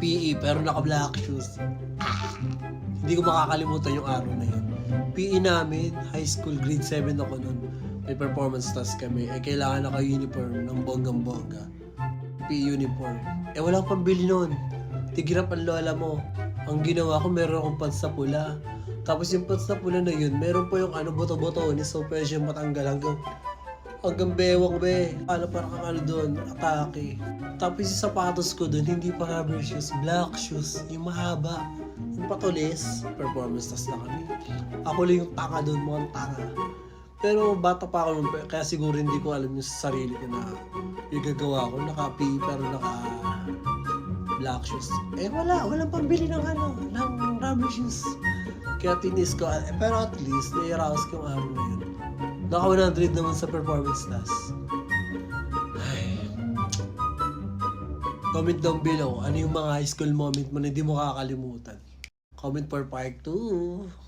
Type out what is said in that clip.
PE pero naka-black shoes. Hindi ko makakalimutan yung araw na yun. PE namin, high school, grade 7 ako nun. May performance task kami. Kailangan naka-uniform ng bonggang-bongga. PE uniform. Walang pambili nun. Tigirap ang lola mo. Ang ginawa ko, meron akong pants na pula. Tapos yung pants na pula na yun, meron po yung boto-boto ni so pwede siya matanggal hanggang bewang be. Parang kang doon, atake. Tapos yung sapatos ko doon, hindi pa rubber shoes, black shoes, yung mahaba. Yung patulis, performance task na kami. Ako lang yung tanga doon, mukhang tanga. Pero bata pa ako nun, kaya siguro hindi ko alam yung sarili ko na yung gagawa ko, naka-PE pero black shoes. Walang pambili ng rubber shoes. Kaya tinis ko, pero at least, nai-arouse ko yung araw na yun. Naka 100 naman sa performance task. Comment down below, ano yung mga high school moment mo na hindi mo kakalimutan. Comment for part 2.